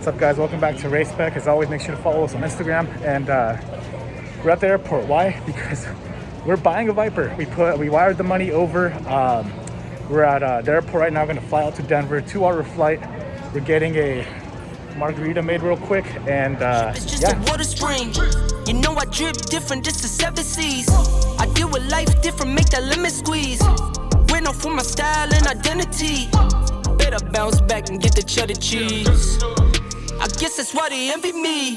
What's up, guys? Welcome back to Race Spec. As always, make sure to follow us on Instagram. And we're at the airport. Why? Because we're buying a Viper. We wired the money over. We're at the airport right now. Going to fly out to Denver. 2-hour flight. We're getting a margarita made real quick, and it's just a water spring. You know I drip different. This is 7 seas. I deal with life different. Make that lemon squeeze. Went off for my style and identity. Better bounce back and get the cheddar cheese. I guess that's why they envy me.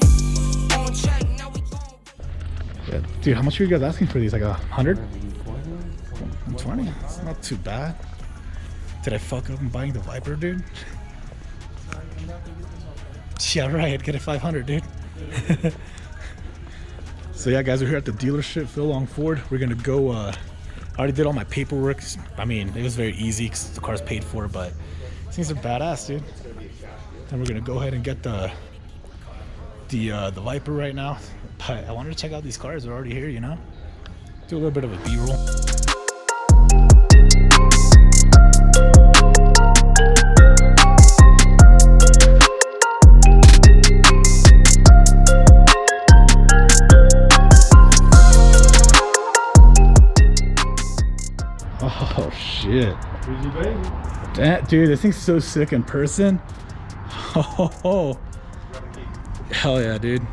Yeah, dude, how much are you guys asking for these? Like 100? 120? It's not too bad. Did I fuck up in buying the Viper, dude? Yeah, right. Get it 500, dude. So yeah, guys, we're here at the dealership, Phil Long Ford. We're gonna go. I already did all my paperwork. I mean, it was very easy because the car's paid for, but these things are badass, dude. Then we're gonna go ahead and get the Viper right now. But I wanted to check out these cars. They're already here, you know. Do a little bit of a B-roll. Oh shit. That, dude, this thing's so sick in person. Oh, hell yeah, dude.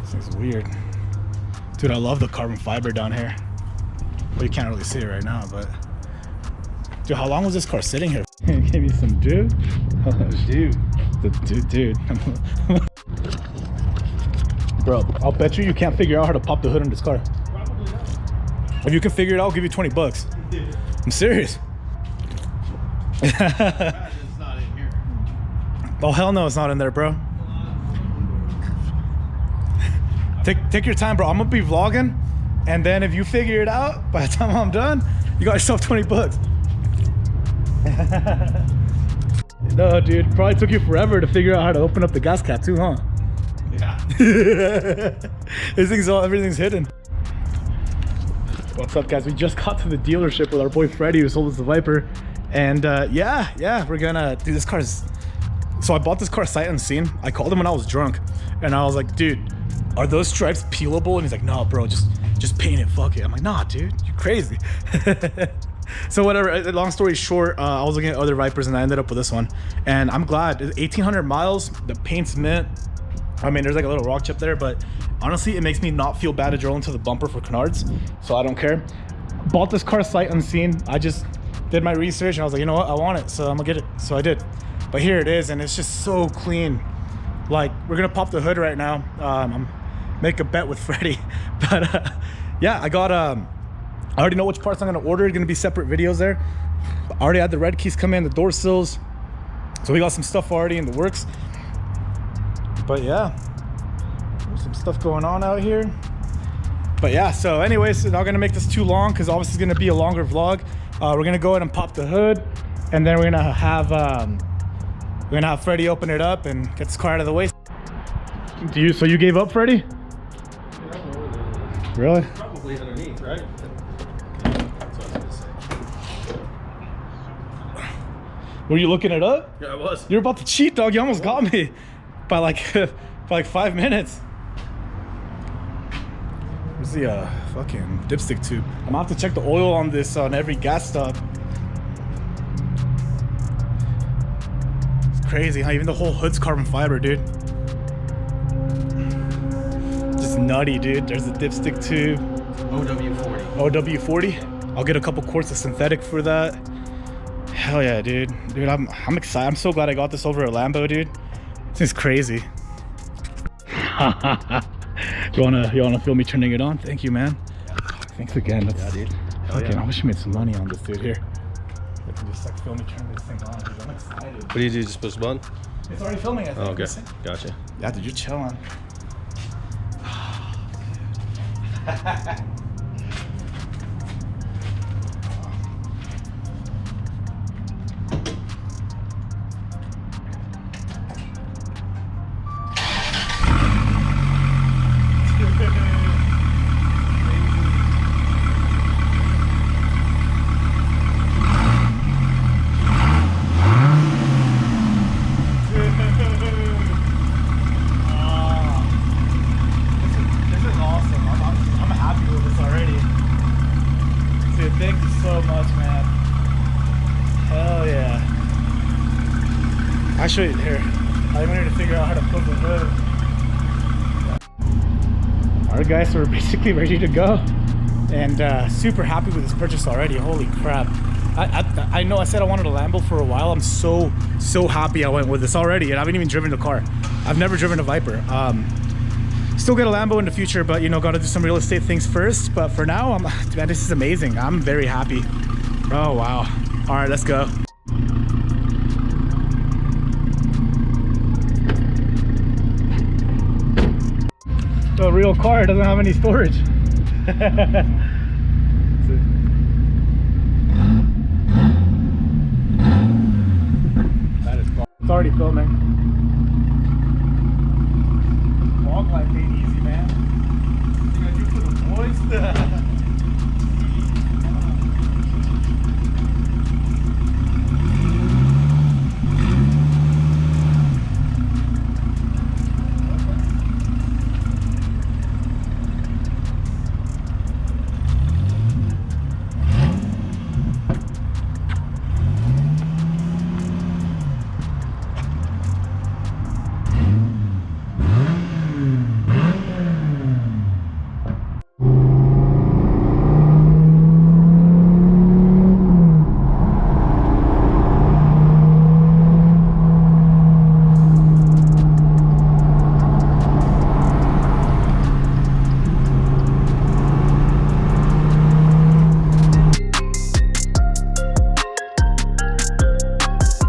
This thing's weird. Dude, I love the carbon fiber down here. Well, you can't really see it right now, but dude, how long was this car sitting here? Give me some dude. Oh, dude. Dude. Bro, I'll bet you can't figure out how to pop the hood on this car. Probably not. If you can figure it out, I'll give you 20 bucks. I'm serious. It's not in here. Oh, hell no, it's not in there, bro. Take your time, bro. I'm gonna be vlogging, and then if you figure it out, by the time I'm done, you got yourself 20 bucks. No, dude, probably took you forever to figure out how to open up the gas cap too, huh? Yeah. Everything's hidden. What's up, guys? We just got to the dealership with our boy Freddy, who sold us the Viper, and yeah, we're gonna do this car's. So I bought this car sight unseen. I called him when I was drunk, and I was like, dude, are those stripes peelable? And he's like, no, bro, just paint it. Fuck it. I'm like, nah, dude, you're crazy. So whatever. Long story short, I was looking at other Vipers, and I ended up with this one, and I'm glad. 1,800 miles. The paint's mint. I mean, there's like a little rock chip there, but honestly, it makes me not feel bad to drill into the bumper for canards, so I don't care. Bought this car sight unseen. I just did my research, and I was like, you know what? I want it, so I'm gonna get it. So I did. But here it is, and it's just so clean. Like, we're gonna pop the hood right now. I'm make a bet with Freddy. But yeah, I got I already know which parts I'm gonna order. It's gonna be separate videos there. I already had the red keys come in, the door sills. So we got some stuff already in the works. But yeah, there's some stuff going on out here. But yeah, so anyways, not gonna make this too long because obviously it's gonna be a longer vlog. We're gonna go ahead and pop the hood, and then we're gonna have Freddy open it up and get this car out of the way. So you gave up, Freddy? Yeah, really? probably underneath, right? That's what I was gonna say. Were you looking it up? Yeah, I was. You're about to cheat, dog. You almost got me by like 5 minutes. Where's the fucking dipstick tube? I'm gonna have to check the oil on this on every gas stop. It's crazy, huh? Even the whole hood's carbon fiber, dude. Just nutty, dude. There's the dipstick tube. OW40. OW40. I'll get a couple quarts of synthetic for that. Hell yeah, dude. Dude, I'm excited. I'm so glad I got this over a Lambo, dude. This is crazy. You wanna feel me turning it on? Thank you, man. Yeah. Thanks again. That's, yeah, dude. Fucking, Yeah. I wish you made some money on this, dude. Here. You can just like feel me turn this thing on, dude. I'm excited. What do you do? Just push the button? It's already filming, I think. Oh, okay. Gotcha. Yeah, dude, you're chilling. Actually, here, I wanted to figure out how to put the hood. Alright guys, so we're basically ready to go. And super happy with this purchase already. Holy crap. I know I said I wanted a Lambo for a while. I'm so happy I went with this already, and I haven't even driven the car. I've never driven a Viper. Still get a Lambo in the future, but you know, gotta do some real estate things first. But for now, man, this is amazing. I'm very happy. Oh wow. All right, let's go. A real car doesn't have any storage. That is cool. It's already filming. Long life ain't easy, man. What you gotta do for the boys?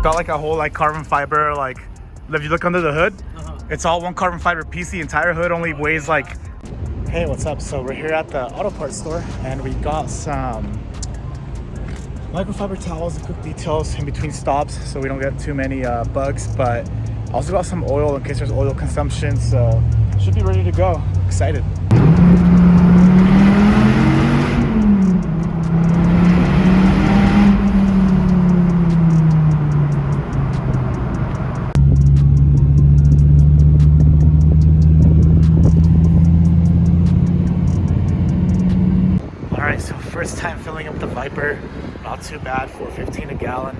Got like a whole like carbon fiber, like if you look under the hood, it's all one carbon fiber piece. The entire hood only weighs like, hey, what's up? So we're here at the auto parts store and we got some microfiber towels and quick details in between stops so we don't get too many bugs, but also got some oil in case there's oil consumption, so should be ready to go. Excited. First time filling up the Viper, not too bad, $4.15 a gallon.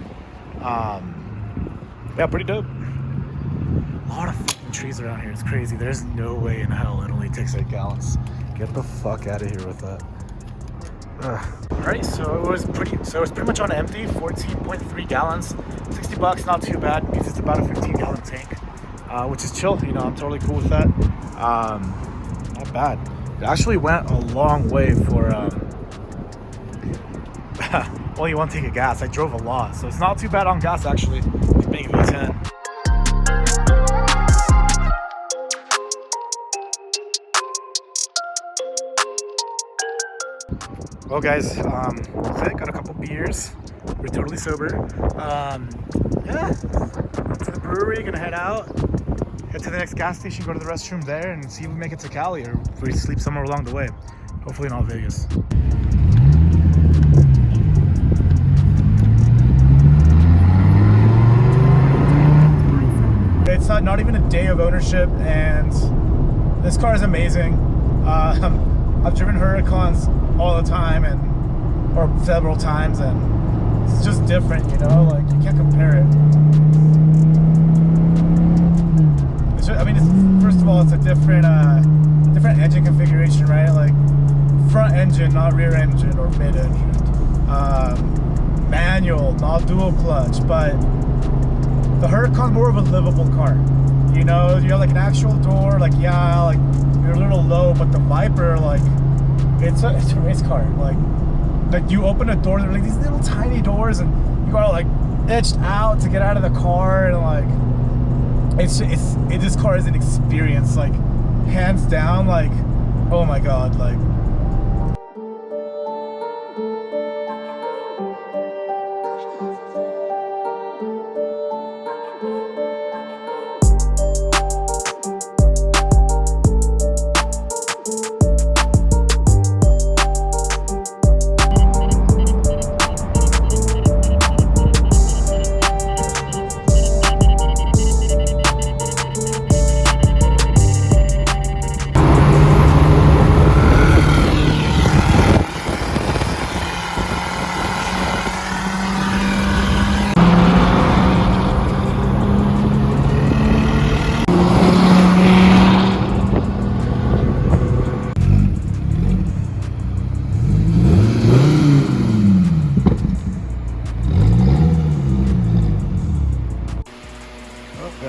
Yeah, pretty dope. A lot of fucking trees around here, it's crazy. There's no way in hell it only takes 8 gallons. Get the fuck out of here with that. Alright, so it was pretty much on empty, 14.3 gallons, 60 bucks, not too bad. Means it's about a 15-gallon tank, which is chill, you know, I'm totally cool with that. Not bad. It actually went a long way for only one tank of gas. I drove a lot, so it's not too bad on gas actually, being V10. Well guys, that's it. Got a couple beers. We're totally sober. Yeah, to the brewery, gonna head out, head to the next gas station, go to the restroom there, and see if we make it to Cali or if we sleep somewhere along the way. Hopefully not Vegas. It's not even a day of ownership, and this car is amazing. I've driven Huracans all the time, or several times, and it's just different, you know. Like, you can't compare it. It's just, I mean, first of all, it's a different engine configuration, right? Like front engine, not rear engine or mid engine. Manual, not dual clutch, but the Huracan's more of a livable car. You know, you have like an actual door, like, yeah, like you're a little low, but the Viper, like, it's a race car. Like you open a door, they're like these little tiny doors, and you gotta like edged out to get out of the car, and like this car is an experience, like hands down. Like, oh my god, like.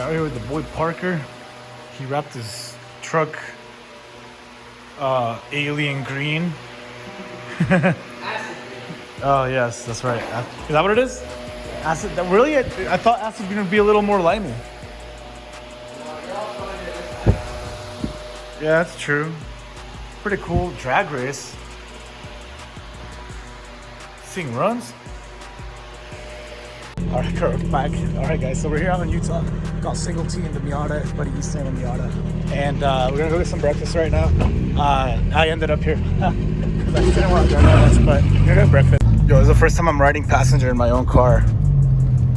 Out here with the boy Parker. He wrapped his truck alien green. Oh yes, that's right. Is that what it is? Acid. Really? I thought acid was gonna be a little more limey. Yeah, that's true. Pretty cool drag race. Seeing runs. All right, we're back. All right, guys. So we're here out in Utah. Got Single T in the Miata. His buddy Easton in the Miata, and we're gonna go get some breakfast right now. I ended up here. I didn't want to drive this, but we're gonna get breakfast. Yo, this is the first time I'm riding passenger in my own car.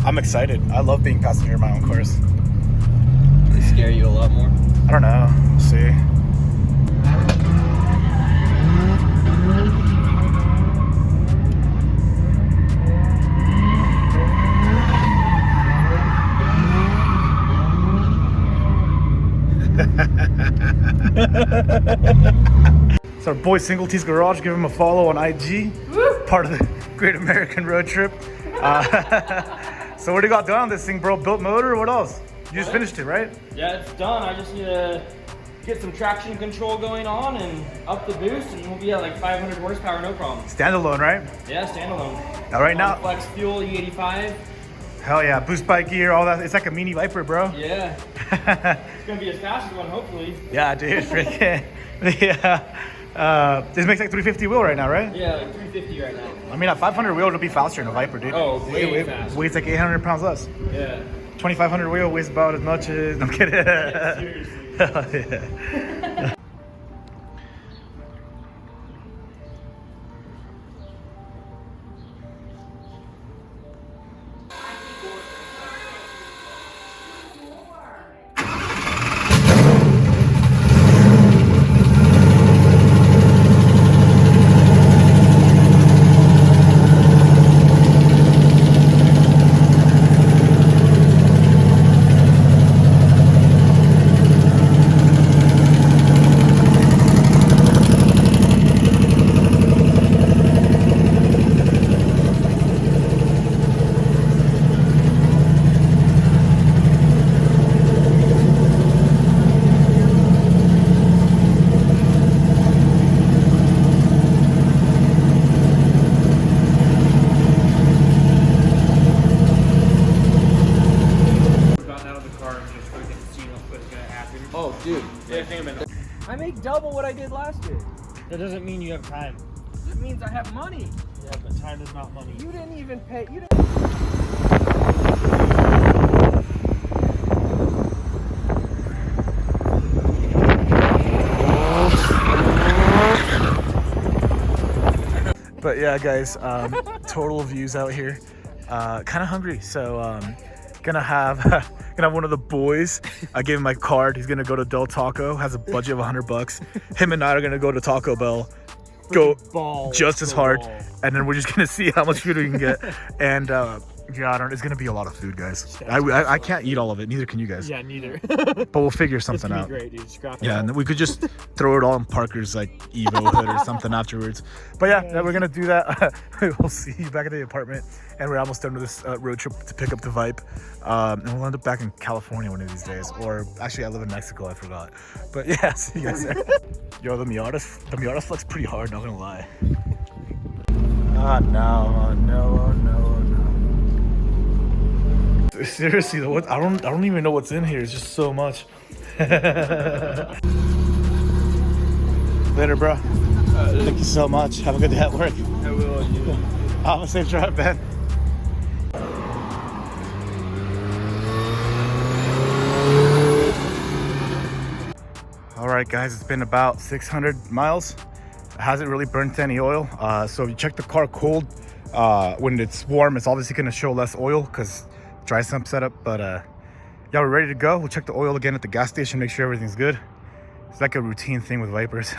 I'm excited. I love being passenger in my own cars. They scare you a lot more? I don't know. We'll see. It's our boy Single T's Garage. Give him a follow on IG. Woo! Part of the Great American Road Trip. So what do you got done on this thing, bro? Built motor or what else? You just finished it, right? Yeah, it's done. I just need to get some traction control going on and up the boost, and we'll be at like 500 horsepower, no problem. Standalone, right? Yeah, standalone. All right, now. Flex fuel, E85. Hell yeah, boost bike gear, all that. It's like a mini Viper, bro. Yeah. It's gonna be as fast as one, hopefully. Yeah, dude, freaking. Yeah. This makes like 350 wheel right now, right? Yeah, like 350 right now. I mean, at 500 wheel, it'll be faster than a Viper, dude. Oh, way faster. Weighs like 800 pounds less. Yeah. 2500 wheel weighs about as much as. I'm kidding. Yeah, seriously. Hell yeah. Oh, dude. I make double what I did last year. That doesn't mean you have time. It means I have money. Yeah, but time is not money. You didn't even pay. You didn't. But yeah, guys, total views out here. Kind of hungry, so gonna have one of the boys. I gave him my card. He's gonna go to Del Taco. Has a budget of $100. Him and I are gonna go to Taco Bell. Go just as hard, and then we're just gonna see how much food we can get. And yeah, I don't. It's gonna be a lot of food, guys. I can't eat all of it. Neither can you guys. Yeah, neither. But we'll figure something out. Great, dude. Scrap Yeah, and then we could just throw it all in Parker's like Evo hood or something afterwards. But yeah, we're gonna do that. We'll see you back at the apartment, and we're almost done with this road trip to pick up the Vipe. And we'll end up back in California one of these days, or actually I live in Mexico. I forgot. But yeah, see you guys there. Yo, the Miata flex pretty hard. Not gonna lie. Oh no! Oh no! Oh no! Oh no! Seriously though, I don't even know what's in here. It's just so much. Later, bro. Thank you so much. Have a good day at work. I will. Have a safe drive, man. All right, guys, it's been about 600 miles. It hasn't really burnt any oil. So if you check the car cold, when it's warm, it's obviously gonna show less oil because dry sump setup. But yeah, we're ready to go. We'll check the oil again at the gas station, make sure everything's good. It's like a routine thing with Vipers.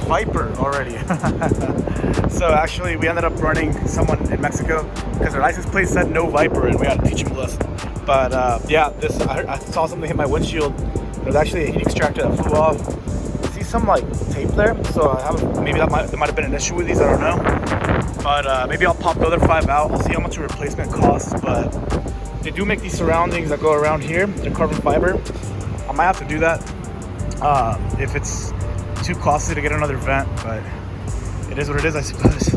Viper already. So actually we ended up running someone in Mexico because their license plate said no Viper and we had to teach him a lesson. But yeah, this I saw something hit my windshield. There's actually a heat extractor that flew off. I see some like tape there, so I have maybe there might have been an issue with these, I don't know. But maybe I'll pop the other 5 out. I'll see how much a replacement costs. But they do make these surroundings that go around here. They're carbon fiber. I might have to do that if it's too costly to get another vent, but it is what it is, I suppose.